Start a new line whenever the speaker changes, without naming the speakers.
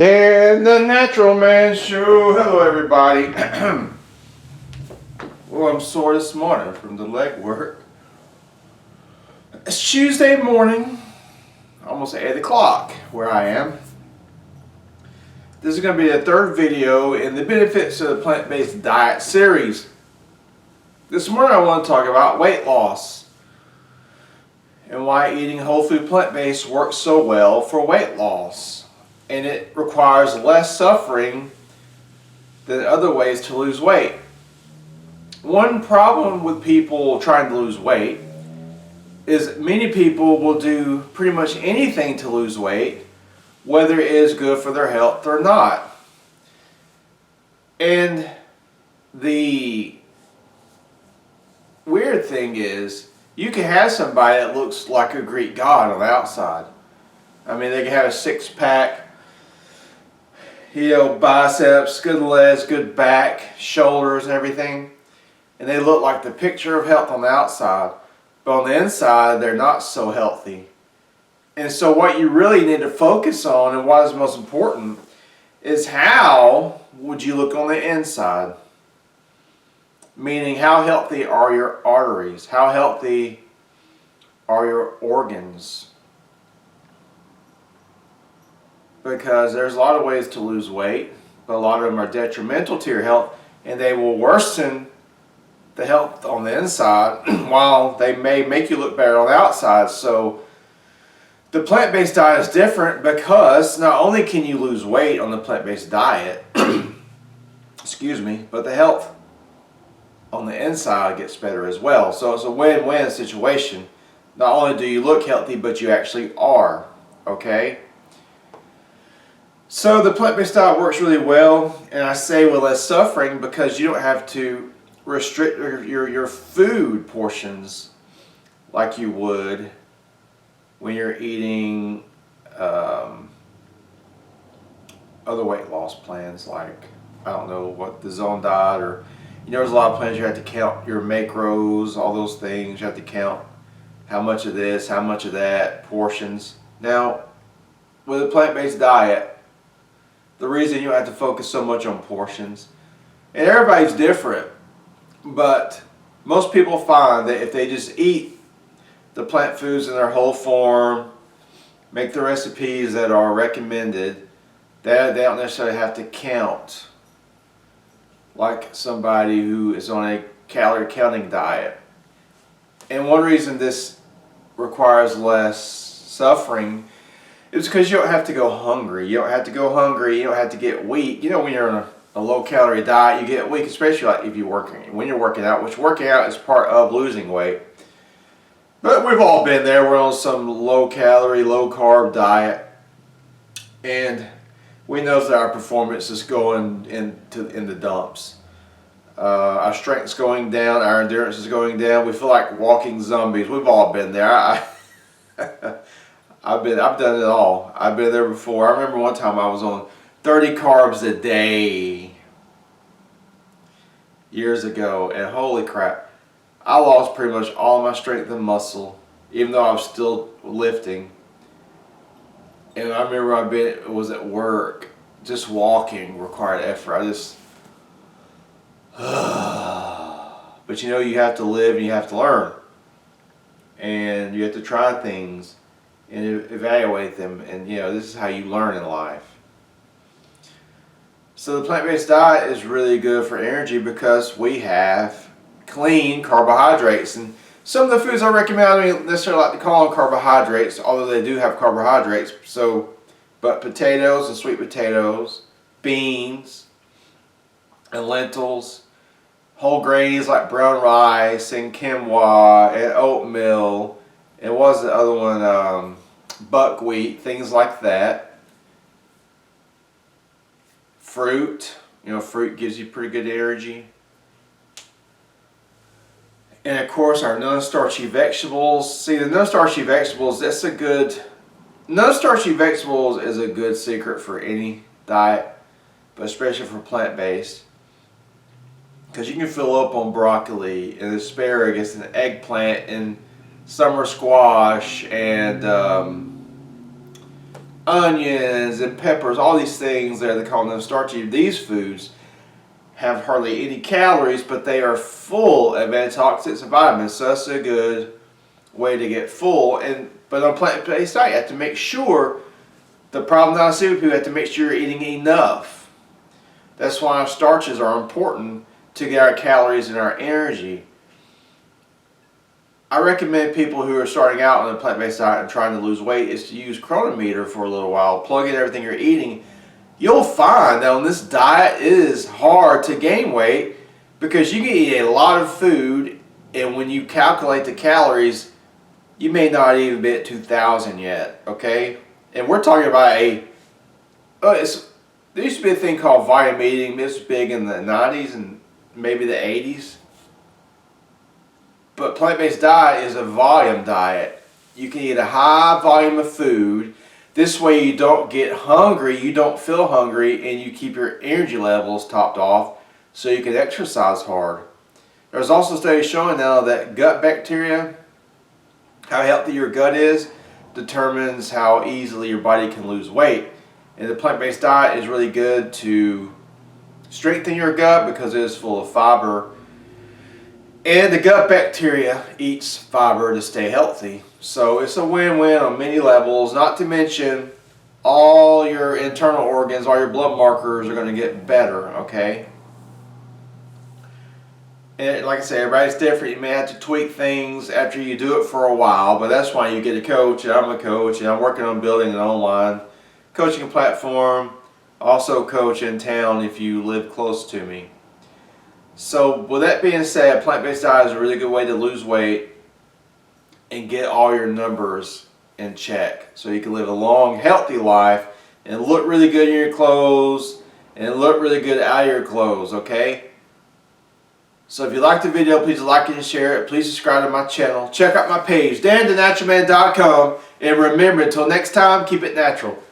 And the Natural Man Show. Hello, everybody. Well, I'm sore this morning from the leg work. It's Tuesday morning, almost 8 o'clock where I am. This is going to be the third video in the benefits of the plant-based diet series. This morning I want to talk about weight loss and why eating whole food plant-based works so well for weight loss. And it requires less suffering than other ways to lose weight. One problem with people trying to lose weight is many people will do pretty much anything to lose weight, whether it is good for their health or not. And the weird thing is, you can have somebody that looks like a Greek god on the outside. I mean, they can have a six-pack, biceps, good legs, good back, shoulders and everything. And they look like the picture of health on the outside. But on the inside, they're not so healthy. And so what you really need to focus on, and what is most important, is how would you look on the inside? Meaning, how healthy are your arteries? How healthy are your organs? Because there's a lot of ways to lose weight, but a lot of them are detrimental to your health, and they will worsen the health on the inside while they may make you look better on the outside. So the plant-based diet is different because not only can you lose weight on the plant-based diet, excuse me, but the health on the inside gets better as well. So it's a win-win situation. Not only do you look healthy, but you actually are, okay? So the plant-based diet works really well, and I say with less suffering because you don't have to restrict your food portions like you would when you're eating other weight loss plans, like, I don't know, what, the Zone diet, or there's a lot of plans you have to count your macros, all those things. You have to count how much of this, how much of that, portions. Now, with a plant-based diet, the reason you don't have to focus so much on portions, and everybody's different, but most people find that if they just eat the plant foods in their whole form, make the recipes that are recommended, that they don't necessarily have to count like somebody who is on a calorie counting diet. And one reason this requires less suffering is because you don't have to go hungry. You don't have to go hungry. You don't have to get weak. When you're on a low calorie diet, you get weak, especially like if you're when you're working out, which working out is part of losing weight. But we've all been there. We're on some low calorie, low carb diet, and we know that our performance is going in the dumps. Our strength's going down. Our endurance is going down. We feel like walking zombies. We've all been there. I've done it all. I've been there before. I remember one time I was on 30 carbs a day years ago, and holy crap, I lost pretty much all my strength and muscle, even though I was still lifting. And I remember I was at work, just walking required effort. But you have to live and you have to learn, and you have to try things and evaluate them, and this is how you learn in life. So the plant-based diet is really good for energy because we have clean carbohydrates, and some of the foods I recommend, I don't necessarily like to call them carbohydrates, although they do have carbohydrates. But potatoes and sweet potatoes, beans and lentils, whole grains like brown rice and quinoa and oatmeal, and what was the other one? Buckwheat, things like that. Fruit, fruit gives you pretty good energy. And of course our non-starchy vegetables. See, the non-starchy vegetables, non-starchy vegetables is a good secret for any diet, but especially for plant-based. Because you can fill up on broccoli and asparagus and eggplant and summer squash and onions and peppers, all these things there, they call them starchy. These foods have hardly any calories, but they are full of antioxidants and vitamins, so that's a good way to get full. But on plant-based diet, you have to make sure, the problem that I see with people, you have to make sure you're eating enough. That's why starches are important to get our calories and our energy. I recommend people who are starting out on a plant-based diet and trying to lose weight is to use Chronometer for a little while, plug in everything you're eating. You'll find that on this diet it is hard to gain weight because you can eat a lot of food, and when you calculate the calories, you may not even be at 2,000 yet, okay? And we're talking about there used to be a thing called volume eating. This was big in the 90s and maybe the 80s. But plant-based diet is a volume diet. You can eat a high volume of food. This way you don't get hungry, you don't feel hungry, and you keep your energy levels topped off so you can exercise hard. There's also studies showing now that gut bacteria, how healthy your gut is, determines how easily your body can lose weight. And the plant-based diet is really good to strengthen your gut because it is full of fiber. And the gut bacteria eats fiber to stay healthy. So it's a win-win on many levels, not to mention all your internal organs, all your blood markers are going to get better, okay? And like I said, everybody's different. You may have to tweak things after you do it for a while, but that's why you get a coach, and I'm a coach, and I'm working on building an online coaching platform. Also coach in town if you live close to me. So with that being said, a plant-based diet is a really good way to lose weight and get all your numbers in check so you can live a long, healthy life and look really good in your clothes and look really good out of your clothes, okay? So if you liked the video, please like it and share it. Please subscribe to my channel. Check out my page, DanTheNaturalMan.com. And remember, until next time, keep it natural.